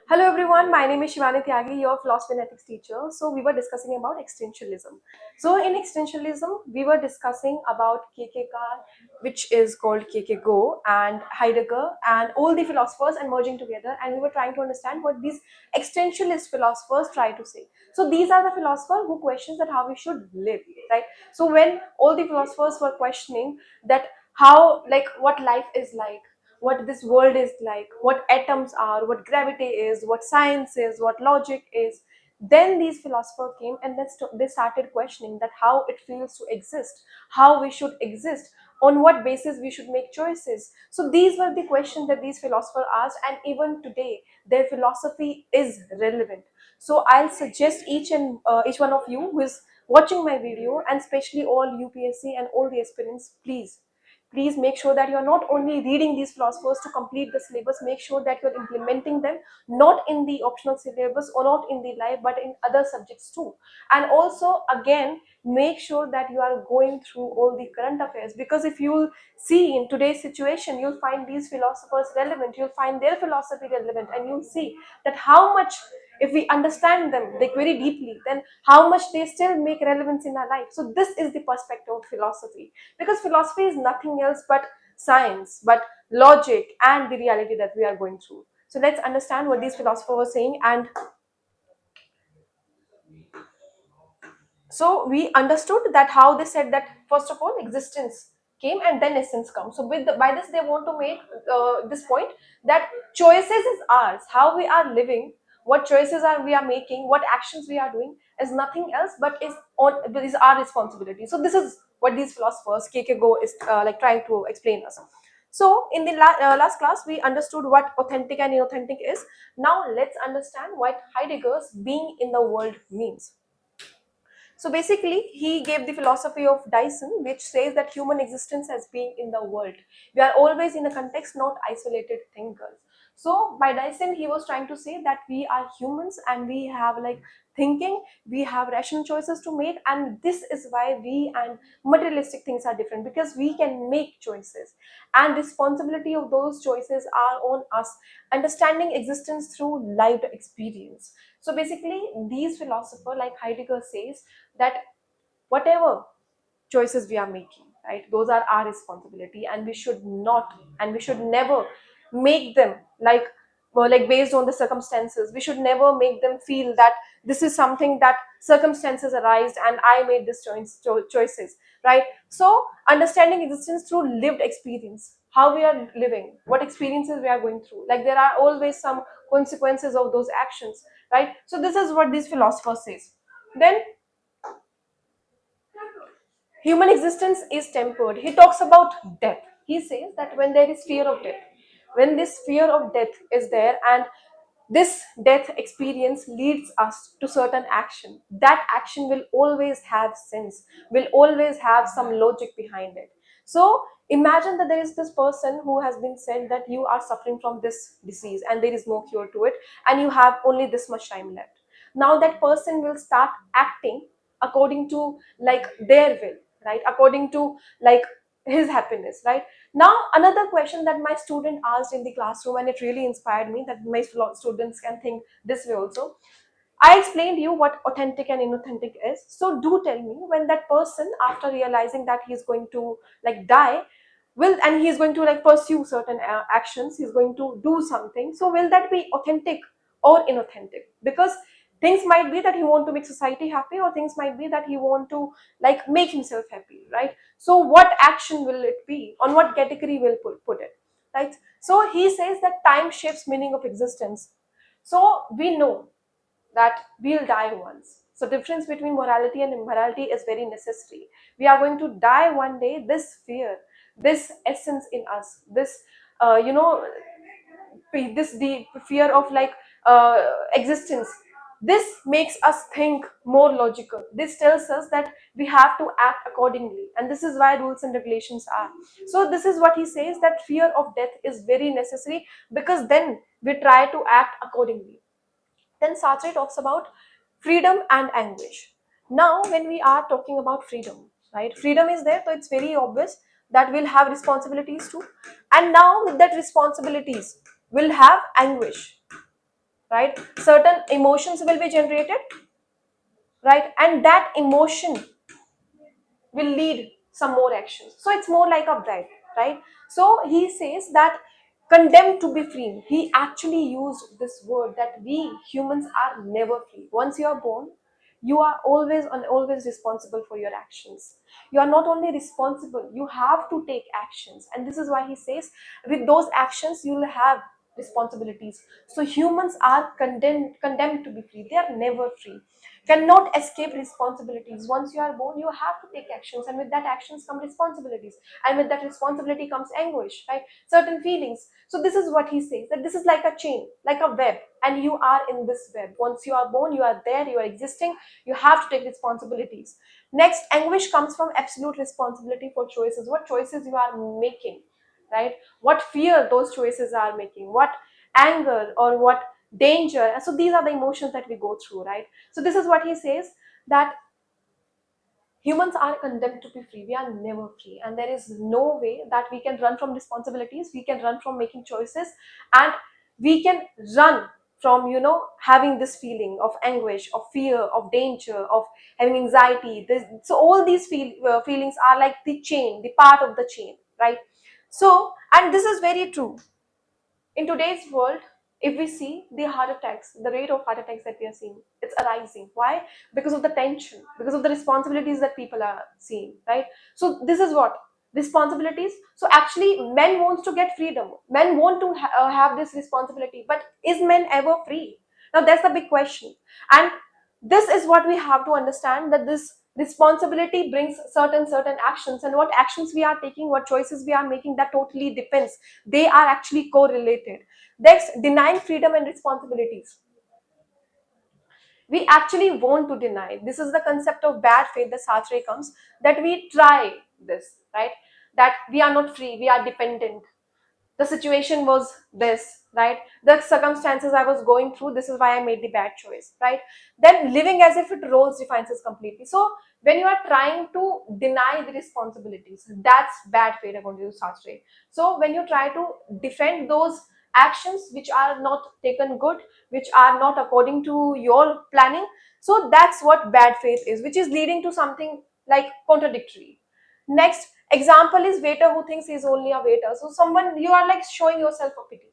Hello everyone, my name is Shivani Tyagi, your philosophy and ethics teacher. So we were discussing about existentialism. So in existentialism, we were discussing about Kierkegaard, which is called Kierkegaard, and Heidegger, and all the philosophers and merging together, and we were trying to understand what these existentialist philosophers try to say. So these are the philosophers who questions that how we should live, right? So when all the philosophers were questioning that how, like, what life is like, what this world is like, what atoms are, what gravity is, what science is, what logic is, then these philosophers came and they started questioning that how it feels to exist, how we should exist, on what basis we should make choices. So these were the questions that these philosophers asked, and even today their philosophy is relevant. So I'll suggest each one of you who is watching my video, and especially all UPSC and all the aspirants, please make sure that you're not only reading these philosophers to complete the syllabus, make sure that you're implementing them not in the optional syllabus or not in the life but in other subjects too. And also again, make sure that you are going through all the current affairs, because if you'll see in today's situation, you'll find these philosophers relevant, you'll find their philosophy relevant, and you'll see that how much, if we understand them like very deeply, then how much they still make relevance in our life. So this is the perspective of philosophy, because philosophy is nothing else but science, but logic and the reality that we are going through. So let's understand what these philosophers were saying. And so we understood that how they said that first of all existence came and then essence comes. So by this they want to make this point that choices is ours, how we are living, what choices are we are making, what actions we are doing is nothing else but is our responsibility. So this is what these philosophers Kierkegaard is like trying to explain us. So in the last class we understood what authentic and inauthentic is. Now let's understand what Heidegger's being in the world means. So basically, he gave the philosophy of Dyson, which says that human existence as being in the world. We are always in a context, not isolated thinkers. So by Dyson, he was trying to say that we are humans and we have like thinking, we have rational choices to make, and this is why we and materialistic things are different, because we can make choices and responsibility of those choices are on us, understanding existence through lived experience. So basically, these philosophers like Heidegger says that whatever choices we are making, right, those are our responsibility, and we should not and we should never make them like, well, like based on the circumstances. We should never make them feel that this is something that circumstances arise and I made this choices, right? So understanding existence through lived experience, how we are living, what experiences we are going through, like there are always some consequences of those actions, right? So this is what these philosophers says. Then human existence is tempered. He talks about death. He says that when there is fear of death, when this fear of death is there, and this death experience leads us to certain action, that action will always have sense, will always have some logic behind it. So imagine that there is this person who has been said that you are suffering from this disease and there is no cure to it, and you have only this much time left. Now that person will start acting according to like their will, right, according to like his happiness, right? Now another question that my student asked in the classroom, and it really inspired me that my students can think this way also. I explained you what authentic and inauthentic is. So do tell me, when that person, after realizing that he's going to like die, will and he's going to like pursue certain actions, he's going to do something, so will that be authentic or inauthentic? Because things might be that he want to make society happy, or things might be that he want to like make himself happy, right? So what action will it be, on what category will put it, right? So he says that time shapes meaning of existence. So we know that we'll die once. So difference between morality and immorality is very necessary. We are going to die one day. This fear, this essence in us, this this the fear of like existence, this makes us think more logical. This tells us that we have to act accordingly, and this is why rules and regulations are. So this is what he says, that fear of death is very necessary, because then we try to act accordingly. Then Sartre talks about freedom and anguish. Now, when we are talking about freedom, right? Freedom is there, so it's very obvious that we'll have responsibilities too. And now with that responsibilities, we'll have anguish. right? Certain emotions will be generated, right? And that emotion will lead some more actions. So it's more like a bread, right? So he says that condemned to be free. He actually used this word that we humans are never free. Once you are born, you are always and always responsible for your actions. You are not only responsible, you have to take actions. And this is why he says, with those actions, you will have responsibilities. So humans are condemned to be free. They are never free, cannot escape responsibilities. Once you are born, you have to take actions, and with that actions come responsibilities, and with that responsibility comes anguish, right? Certain feelings. So this is what he says, that this is like a chain, like a web, and you are in this web. Once you are born, you are there, you are existing, you have to take responsibilities. Next, anguish comes from absolute responsibility for choices, what choices you are making, right? What fear those choices are making, what anger or what danger. So these are the emotions that we go through, right? So this is what he says, that humans are condemned to be free. We are never free, and there is no way that we can run from responsibilities, we can run from making choices, and we can run from, having this feeling of anguish, of fear, of danger, of having anxiety. So all these feelings are like the chain, the part of the chain, right? So, and this is very true in today's world. If we see the heart attacks, the rate of heart attacks that we are seeing, it's arising. Why? Because of the tension, because of the responsibilities that people are seeing, right? So this is what responsibilities. So actually men wants to get freedom, men want to have this responsibility, but is men ever free? Now that's the big question. And this is what we have to understand, that this responsibility brings certain actions, and what actions we are taking, what choices we are making, that totally depends. They are actually correlated. Next, denying freedom and responsibilities. We actually want to deny. This is the concept of bad faith that Sartre comes, that we try this, right? That we are not free, we are dependent. The situation was this, right? The circumstances I was going through, this is why I made the bad choice, right? Then living as if it roles defines us completely. So when you are trying to deny the responsibilities, that's bad faith according to Sartre. So when you try to defend those actions which are not taken good, which are not according to your planning, so that's what bad faith is, which is leading to something like contradictory. Next example is waiter who thinks he's only a waiter. So someone, you are like showing yourself a pity.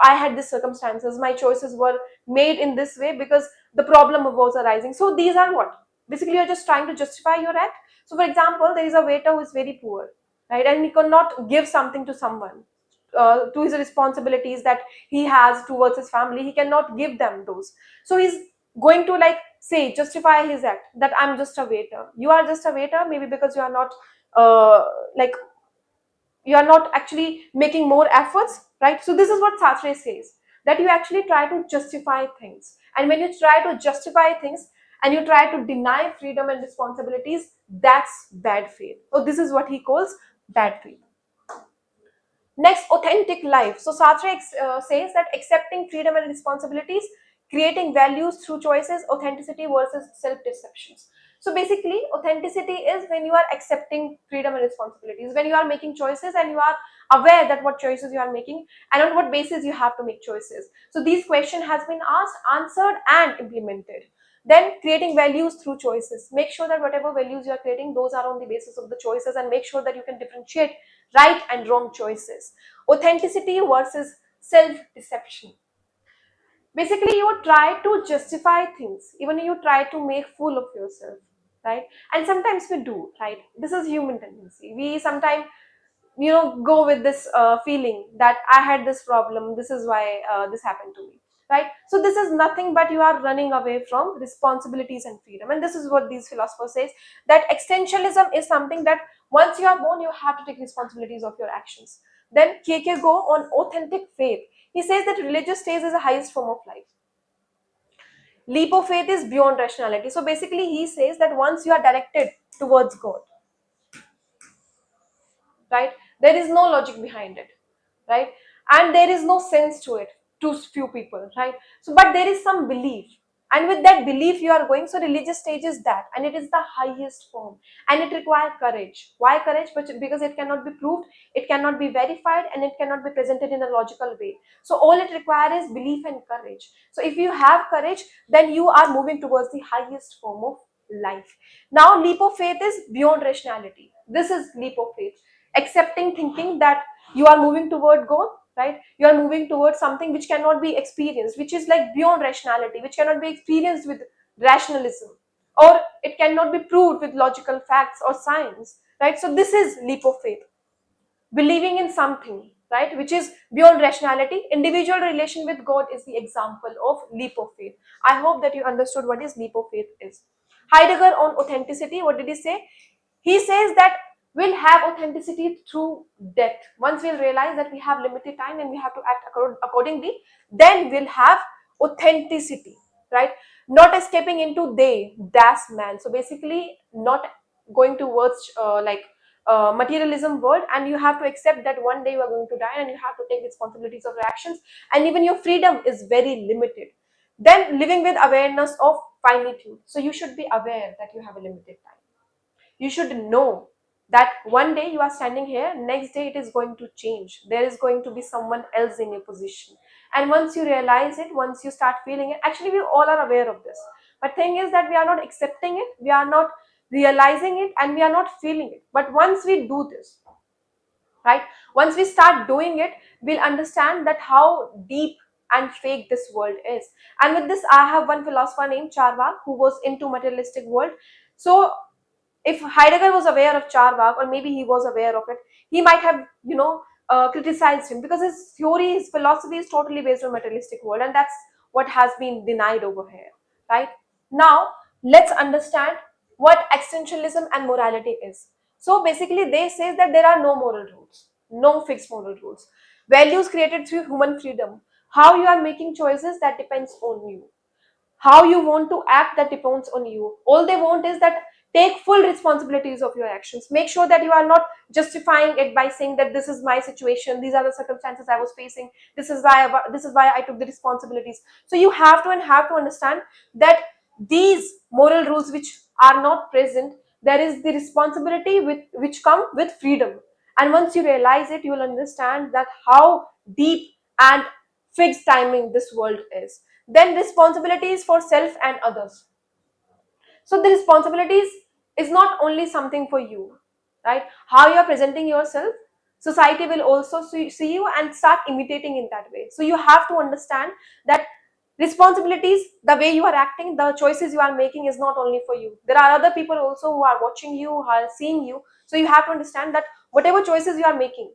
I had these circumstances, my choices were made in this way because the problem was arising. So these are what? Basically, you're just trying to justify your act. So for example, there is a waiter who is very poor, right? And he cannot give something to someone, to his responsibilities that he has towards his family. He cannot give them those. So he's going to like say, justify his act, that I'm just a waiter. You are just a waiter, maybe because you are not uh, like you are not actually making more efforts, right? So this is what Sartre says, that you actually try to justify things, and when you try to justify things and you try to deny freedom and responsibilities, that's bad faith. So this is what he calls bad faith. Next, authentic life. So Sartre says that accepting freedom and responsibilities, creating values through choices, authenticity versus self-deceptions. So basically, authenticity is when you are accepting freedom and responsibilities, when you are making choices and you are aware that what choices you are making and on what basis you have to make choices. So these question has been asked, answered, and implemented. Then creating values through choices. Make sure that whatever values you are creating, those are on the basis of the choices, and make sure that you can differentiate right and wrong choices. Authenticity versus self-deception. Basically, you try to justify things, even you try to make fool of yourself, right? And sometimes we do, right? This is human tendency. We sometimes, go with this feeling that I had this problem, this is why this happened to me, right? So this is nothing but you are running away from responsibilities and freedom. And this is what these philosophers says, that existentialism is something that once you are born, you have to take responsibilities of your actions. Then Kierkegaard on authentic faith, he says that religious state is the highest form of life. Leap of faith is beyond rationality. So basically he says that once you are directed towards God, right, there is no logic behind it, right? And there is no sense to it to few people, right? So but there is some belief, And with that belief you are going, so religious stage is that, and it is the highest form, and it requires courage. Why courage? Because it cannot be proved, it cannot be verified, and it cannot be presented in a logical way. So all it requires is belief and courage. So if you have courage, then you are moving towards the highest form of life. Now leap of faith is beyond rationality. This is leap of faith, accepting, thinking that you are moving toward goal, right? You are moving towards something which cannot be experienced, which is like beyond rationality, which cannot be experienced with rationalism, or it cannot be proved with logical facts or science, right? So this is leap of faith, believing in something, right, which is beyond rationality. Individual relation with God is the example of leap of faith. I hope that you understood what is leap of faith is. Heidegger on authenticity, what did he say? He says that we'll have authenticity through death. Once we'll realize that we have limited time and we have to act accordingly, then we'll have authenticity, right? Not escaping into they, das man. So basically not going towards materialism world, and you have to accept that one day you are going to die and you have to take responsibilities of your actions, and even your freedom is very limited. Then living with awareness of finitude. So you should be aware that you have a limited time. You should know that one day you are standing here, next day it is going to change. There is going to be someone else in your position. And once you realize it, once you start feeling it, actually we all are aware of this. But thing is that we are not accepting it, we are not realizing it, and we are not feeling it. But once we do this, right, once we start doing it, we'll understand that how deep and fake this world is. And with this, I have one philosopher named Charvak who was into materialistic world. So if Heidegger was aware of Charvak, or maybe he was aware of it, he might have, criticized him, because his theory, his philosophy is totally based on materialistic world, and that's what has been denied over here, right? Now, let's understand what existentialism and morality is. So basically, they say that there are no moral rules, no fixed moral rules. Values created through human freedom. How you are making choices, that depends on you. How you want to act, that depends on you. All they want is that take full responsibilities of your actions. Make sure that you are not justifying it by saying that this is my situation, these are the circumstances I was facing, this is why I took the responsibilities. So you have to understand that these moral rules which are not present, there is the responsibility which come with freedom. And once you realize it, you will understand that how deep and fixed timing this world is. Then responsibilities for self and others. So the responsibilities is not only something for you, right? How you are presenting yourself, society will also see you and start imitating in that way. So you have to understand that responsibilities, the way you are acting, the choices you are making is not only for you. There are other people also who are watching you, who are seeing you. So you have to understand that whatever choices you are making,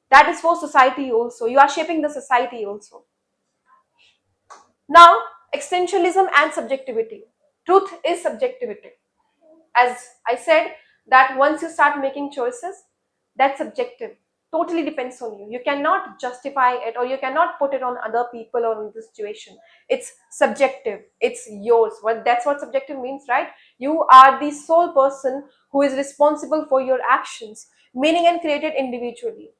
that is for society also. You are shaping the society also. Now, existentialism and subjectivity. Truth is subjectivity. As I said, that once you start making choices, that's subjective. Totally depends on you. You cannot justify it, or you cannot put it on other people or on the situation. It's subjective. It's yours. Well, that's what subjective means, right? You are the sole person who is responsible for your actions, meaning and created individually.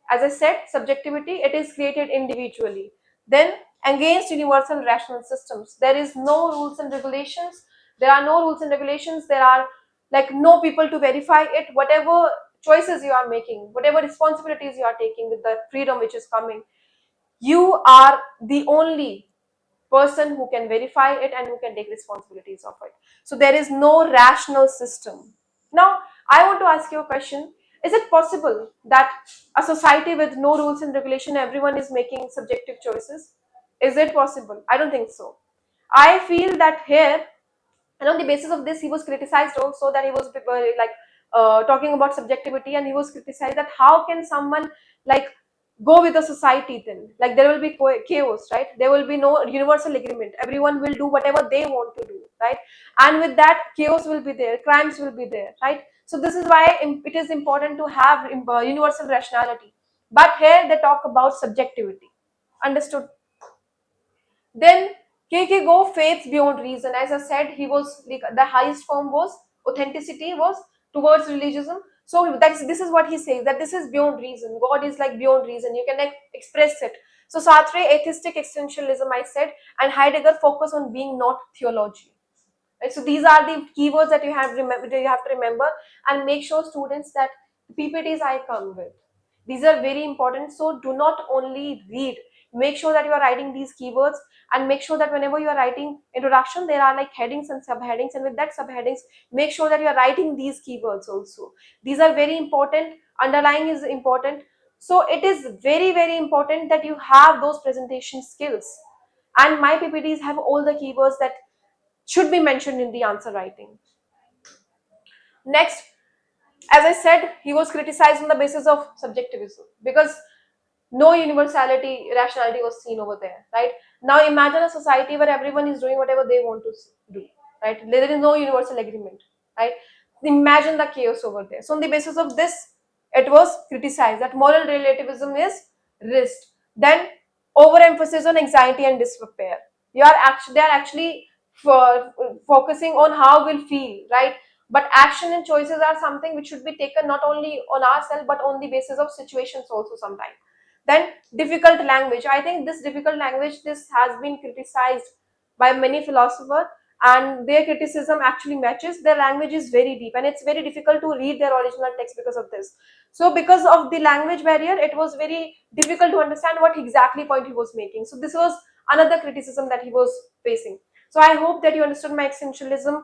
As I said, subjectivity, it is created individually. Then against universal rational systems, there is no rules and regulations. There are no rules and regulations. There are like no people to verify it. Whatever choices you are making, whatever responsibilities you are taking with the freedom which is coming, you are the only person who can verify it and who can take responsibilities of it. So there is no rational system. Now, I want to ask you a question. Is it possible that a society with no rules and regulation, everyone is making subjective choices? Is it possible? I don't think so. I feel that here, and on the basis of this, he was criticized also, that he was talking about subjectivity, and he was criticized that how can someone like go with the society, then like there will be chaos, right? There will be no universal agreement, everyone will do whatever they want to do, right? And with that, chaos will be there, crimes will be there, right? So this is why it is important to have universal rationality. But here they talk about subjectivity. Understood? Then Kierkegaard, faith beyond reason. As I said, he was like, the highest form was authenticity, was towards religion. So this is what he says, that this is beyond reason. God is like beyond reason. You can like express it. So Sartre, atheistic existentialism, I said, and Heidegger focus on being, not theology. Right? So these are the keywords that you have to remember, and make sure students that the PPTs I come with, these are very important. So do not only read, make sure that you are writing these keywords, and make sure that whenever you are writing introduction, there are like headings and subheadings, and with that subheadings, make sure that you are writing these keywords also. These are very important. Underlying is important. So it is very, very important that you have those presentation skills. And my PPTs have all the keywords that should be mentioned in the answer writing. Next, as I said, he was criticized on the basis of subjectivism because no universality, rationality was seen over there, right? Now imagine a society where everyone is doing whatever they want to do, right? There is no universal agreement, right? Imagine the chaos over there. So on the basis of this, it was criticized that moral relativism is risk. Then overemphasis on anxiety and despair. They are actually for, focusing on how we'll feel, right? But action and choices are something which should be taken not only on ourselves but on the basis of situations also sometimes. Then difficult language. I think this difficult language, this has been criticized by many philosophers, and their criticism actually matches. Their language is very deep and it's very difficult to read their original text because of this. So because of the language barrier, it was very difficult to understand what exactly point he was making. So this was another criticism that he was facing. So I hope that you understood my existentialism,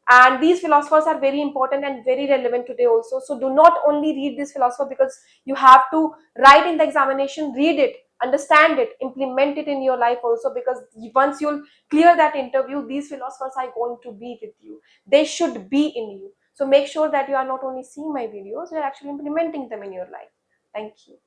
and these philosophers are very important and very relevant today also. So do not only read this philosopher because you have to write in the examination, read it, understand it, implement it in your life also, because once you'll clear that interview, these philosophers are going to be with you. They should be in you. So make sure that you are not only seeing my videos, you're actually implementing them in your life. Thank you.